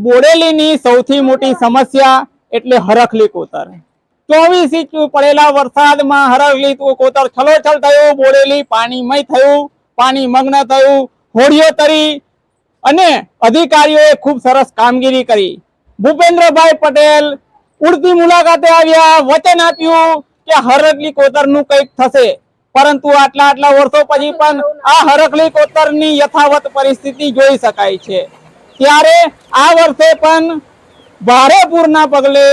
બોડેલીની સૌથી મોટી સમસ્યા એટલે હરખલી કોતર। 24 ઇંચ પડેલા વરસાદમાં હરખલી કોતર છલોછલ થયું, બોડેલી પાણીમય થયું, પાણી મગ્ન થયું, હોડીઓ તરી અને અધિકારીઓએ ખૂબ સરસ કામગીરી કરી। ભૂપેન્દ્રભાઈ પટેલ ઉડતી મુલાકાતે આવ્યા, વચન આપ્યું કે હરખલી કોતરનું કંઈક થશે, પરંતુ આટલા વર્ષો પછી પણ આ હરખલી કોતરની યથાવત પરિસ્થિતિ જોઈ શકાય છે। ત્યારે આ વર્ષે પણ ભારે પૂરના પગલે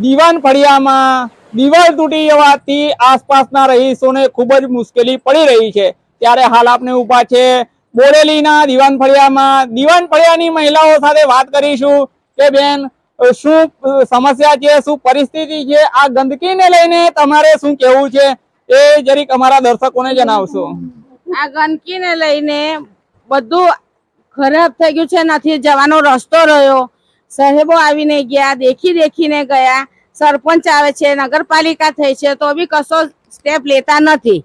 દીવાન ફળિયામાં દિવાલ તૂટી જવાથી આસપાસના રહીશોને ખૂબ જ મુશ્કેલી પડી રહી છે। ત્યારે હાલ આપણે ઊભા છે બોડેલીના દીવાન ફળિયામાં। દીવાન ફળિયાની મહિલાઓ સાથે વાત કરીશું કે બેન, શું સમસ્યા છે, શું પરિસ્થિતિ છે, આ ગંદકીને લઈને તમારે શું કહેવું છે એ જરીક અમારા દર્શકોને જણાવશો। આ ગંદકીને લઈને બધું ખરાબ થઈ ગયું છે, નથી જવાનો રસ્તો રહ્યો। સાહેબો આવીને ગયા, દેખીને ગયા, સરપંચ આવે છે, નગરપાલિકા થઈ છે, તો બી કશો સ્ટેપ લેતા નથી।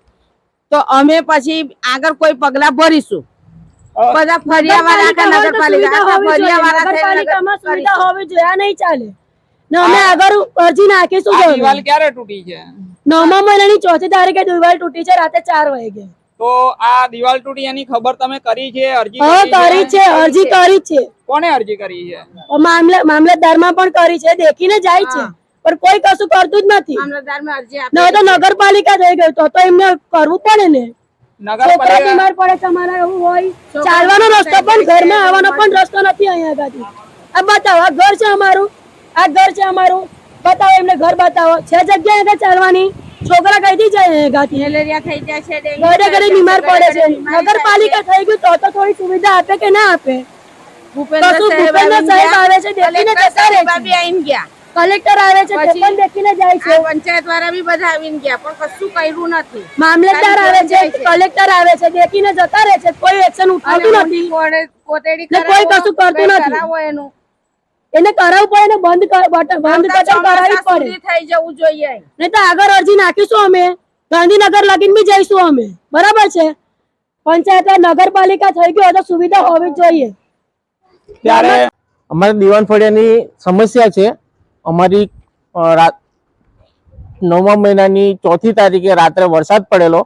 તો અમે પછી આગળ કોઈ પગલા ભરીશું। બધા ફરિયાવાળા નગરપાલિકામાં સુવિધા હોવી જોઈએ, નહીં ચાલે ને અમે આગળ અરજી નાખીશું। દિવાલ ક્યારે તૂટી છે? 9મા મહિનાની 4મી તારીખે દિવાલ તૂટી છે, રાતે 4 વાગે। તો આ દિવાલ તૂટી એની ખબર તમે કરી છે? અરજી કરી છે, અરજી કરી છે। કોને અરજી કરી છે? મામલતદારમાં પણ કરી છે, દેખીને જાય છે, પણ કોઈ કશું કરતું જ નથી। તો નગરપાલિકા થઈ ગયું તો એમને કરવું પડે ને। છોકરા બીમાર પડે, તમારે એવું હોય, ચાલવાનો રસ્તો પણ, ઘરમાં આવવાનો પણ રસ્તો નથી અહીંયા આગળ। આ બતાવો, આ ઘર છે અમારું, આ ઘર છે અમારું, બતાવો એમને ઘર બતાવો। છે જગ્યા આગળ ચાલવાની? છોકરા કઈથી જાય? મેલેરિયા થઈ જાય છે, ઘરે બીમાર પડે છે। નગરપાલિકા થઈ ગયું તો થોડી સુવિધા આપે કે ના આપે? ભૂપેન્દ્ર સાહેબ આવે છે, દેખીને જતા રહે છે। કલેક્ટર આવે છે, તે પણ દેખીને જાય છે। પંચાયત વાળા બી બધા આવીને ગયા, પણ કશું કર્યું નથી। મામલતદાર આવે છે, કલેક્ટર આવે છે, દેખીને જતા રહે છે, કોઈ એક્શન ઉઠાવતું નથી, કોઈ કશું કરતું નથી। એને કરાવવું પડે ને, બંધ કરાવવી પડે, થઈ જવું જોઈએ। નહીં તો આગળ અરજી નાખીશું અમે, ગાંધીનગર લગીન બી જઈશું અમે, બરાબર છે? પંચાયત નગરપાલિકા થઈ ગયો તો સુવિધા હોવી જોઈએ। ત્યારે અમારે દીવાન ફળિયાની સમસ્યા છે। અમારી 9મા મહિનાની 4મી તારીખે રાત્રે વરસાદ પડેલો,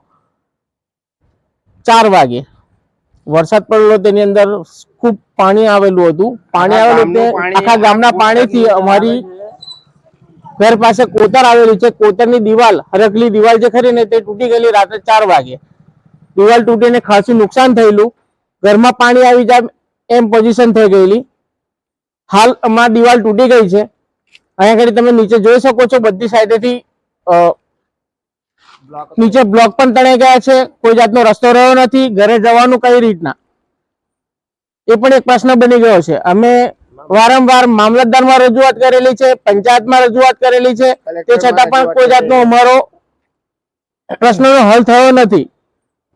4 વાગે વરસાદ પડેલો, તેની અંદર ખૂબ પાણી આવેલું હતું। પાણી આવેલું તે આખા ગામના પાણીથી અમારી ઘર પાસે કોતર આવેલી છે, કોતરની દિવાલ, હરખલી દિવાલ જે ખરી ને તે તૂટી ગયેલી રાત્રે 4 વાગે। દિવાલ તૂટીને ખાસું નુકસાન થયેલું, ઘરમાં પાણી આવી જાય એમ પોઝિશન થઈ ગયેલી। હાલ અમારી દિવાલ તૂટી ગઈ છે। અહીંયા આગળ તમે નીચે જોઈ શકો છો, બધી સાઈડેથી નીચે બ્લોક પણ તણાઈ ગયા છે, કોઈ જાતનો રસ્તો રહ્યો નથી, ઘરે જવાનું કઈ રીતના, એ પણ એક પ્રશ્ન બની ગયો છે। અમે વારંવાર મામલતદારમાં રજૂઆત કરેલી છે, પંચાયતમાં રજૂઆત કરેલી છે, તે છતાં પણ કોઈ જાતનો અમારો પ્રશ્નનો હલ થયો નથી।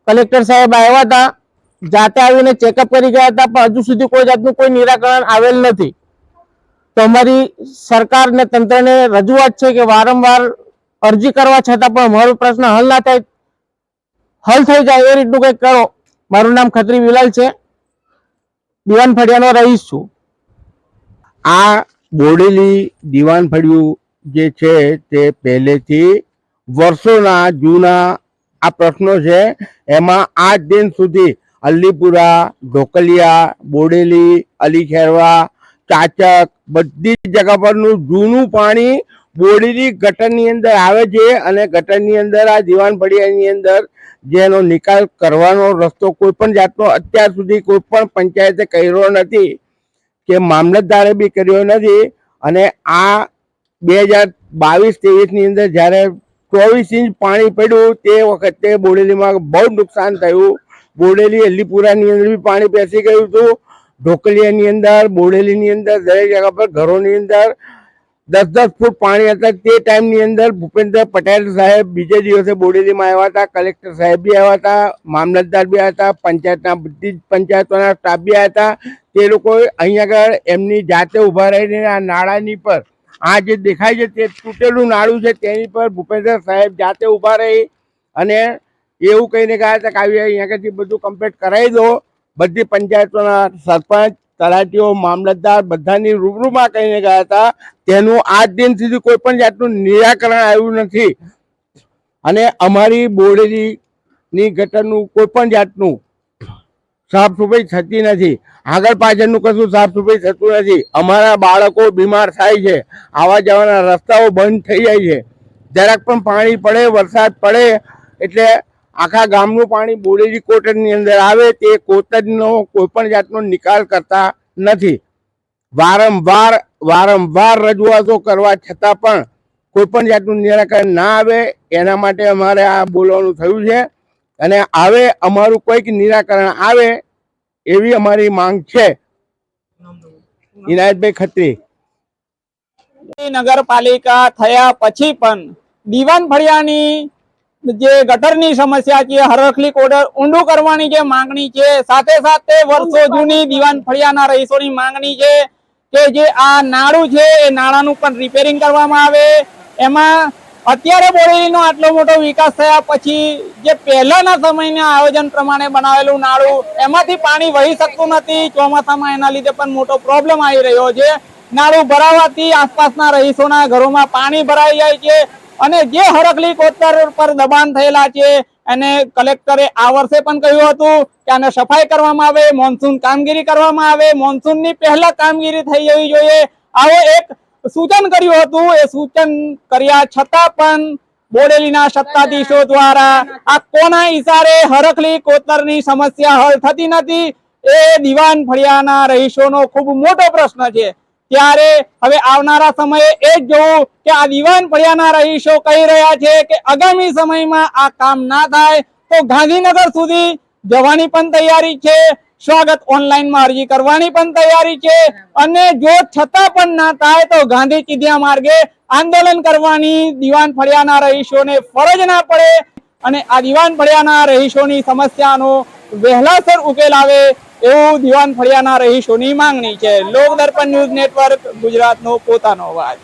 કલેક્ટર સાહેબ આવ્યા હતા, જાતે આવીને ચેકઅપ કરી ગયા હતા, પણ હજુ સુધી કોઈ જાતનું કોઈ નિરાકરણ આવેલ નથી। તો અમારી સરકાર ને તંત્રને રજૂઆત છે કે વારંવાર અરજી કરવા છતાં પણ અમારો પ્રશ્ન હલ ના થાય, હલ થઈ જાય એ રીતનું કંઈક કરો। મારું નામ ખત્રી વિલાલ છે, દીવાન ફળિયાનો રહીશ છું। આ બોડેલી દીવાન ફળિયું જે છે તે પહેલેથી વર્ષોના જૂના આ પ્રશ્નો છે। એમાં આજ દિન સુધી અલીપુરા, ઢોકલિયા, બોડેલી, અલીખેરવા, ચાચક, બધી જગ્યા પરનું જૂનું પાણી બોડેલી ગટરની અંદર આવે છે, અને ગટરની અંદર આ દીવાન ફળિયાની અંદર જેનો નિકાલ કરવાનો રસ્તો કોઈ પણ જાતનો અત્યાર સુધી કોઈ પણ પંચાયતે કર્યો નથી કે મામલતદારે બી કર્યો નથી। અને આ 2022-23ની અંદર જ્યારે 24 ઇંચ પાણી પડ્યું તે વખતે બોડેલીમાં બહુ નુકસાન થયું। બોડેલી, અલીપુરાની અંદર બી પાણી બેસી ગયું હતું, ઢોકલિયાની અંદર, બોડેલીની અંદર, દરેક જગ્યા પર ઘરોની અંદર 10-10 ફૂટ પાણી હતા। તે ટાઈમની અંદર ભૂપેન્દ્ર પટેલ સાહેબ બીજે દિવસે બોડેલીમાં આવ્યા હતા, કલેક્ટર સાહેબ બી આવ્યા હતા, મામલતદાર બી આવ્યા હતા, પંચાયતના બધી જ પંચાયતોના સ્ટાફ બી આવ્યા હતા। તે લોકો અહીંયા આગળ એમની જાતે ઊભા રહીને આ નાળાની પર, આ જે દેખાય છે તે તૂટેલું નાળું છે, તેની પર ભૂપેન્દ્ર સાહેબ જાતે ઊભા રહી અને એવું કહીને ગયા હતા કે આવી અહીંયા આગળથી બધું કમ્પ્લીટ કરાવી દો। બધી પંચાયતોના સરપંચ, તલાટીઓ મામલતદાર બધાની રૂબરૂમાં કહીને ગયા હતા, તેનું આજ દિન સુધી કોઈ પણ જાતનું નિરાકરણ આવ્યું નથી. અને અમારી બોડેલીની ગટરનું કોઈ પણ જાતનું સાફ સફાઈ થતી નથી. આગળ પાછળનું કશું સાફ સફાઈ થતું નથી. અમારા બાળકો બીમાર થાય છે, આવવા જવાના રસ્તાઓ બંધ થઈ જાય છે. જરાક પણ પાણી પડે, વરસાદ પડે એટલે આખા ગામનું પાણી બોડેલી કોટરની અંદર આવે, તે કોટરનો કોઈ પણ જાતનો નિકાલ કરતા નથી. વારંવાર રજૂઆતો કરવા છતાં પણ કોઈ પણ જાતનું નિરાકરણ ના આવે, એના માટે અમારે આ બોલવાનું થયું છે. અને હવે અમારું કોઈક નિરાકરણ આવે એવી અમારી માંગ છે. ઇનાયતભાઈ ખત્રી. નગરપાલિકા થયા પછી પણ દીવાન ફળિયાની જે ગટરની સમસ્યા છે, હરખલી કોટર ઊંડું કરવાની જે માંગણી છે, સાથે સાથે વર્ષો જૂની દીવાન ફળિયાના રહીશોની માંગણી છે કે જે આ નાળું છે એ નાળાનું પણ રિપેરિંગ કરવામાં આવે. એમાં અત્યારે બોડેલીનો આટલો મોટો વિકાસ થયા પછી જે પહેલાના સમયના આયોજન પ્રમાણે બનાવેલું નાળું, એમાંથી પાણી વહી શકતું નથી. ચોમાસામાં એના લીધે પણ મોટો પ્રોબ્લેમ આવી રહ્યો છે. નાળું ભરાવાથી આસપાસના રહીશોના ઘરોમાં પાણી ભરાઈ જાય છે અને જે હરખલી કોતર પર દબાણ થયેલા છે એને કલેક્ટરે આ વર્ષે પણ કહ્યું હતું કે આને સફાઈ કરવામાં આવે, મોન્સૂન કામગીરી કરવામાં આવે, મોન્સૂનની પહેલા કામગીરી થઈ જવી જોઈએ, આવો એક સૂચન કર્યું હતું. એ સૂચન કર્યા છતાં પણ બોડેલીના સત્તાધીશો દ્વારા આ કોના ઈશારે હરખલી કોતરની સમસ્યા હલ થતી નથી, એ દીવાન ફળિયાના રહીશોનો ખૂબ મોટો પ્રશ્ન છે. ત્યારે હવે આવનારા સમયે એ જ જોવું કે આ દીવાન ફળિયાના રહીશો કહી રહ્યા છે કે આગામી સમયમાં આ કામ ના થાય તો ગાંધીનગર સુધી જવાની પણ તૈયારી છે, સ્વાગત ઓનલાઈનમાં અરજી કરવાની પણ તૈયારી છે, અને જો છતાં પણ ના થાય તો ગાંધી ચીધિયા માર્ગે આંદોલન કરવાની દીવાન ફળિયાના રહીશોને ફરજ ના પડે અને આ દીવાન ફળિયાના રહીશોની સમસ્યાનો વહેલાસર ઉકેલ આવે એવું દીવાન ફળિયાના રહીશોની માંગણી છે. લોક દર્પણ ન્યૂઝ નેટવર્ક ગુજરાતનો પોતાનો અવાજ.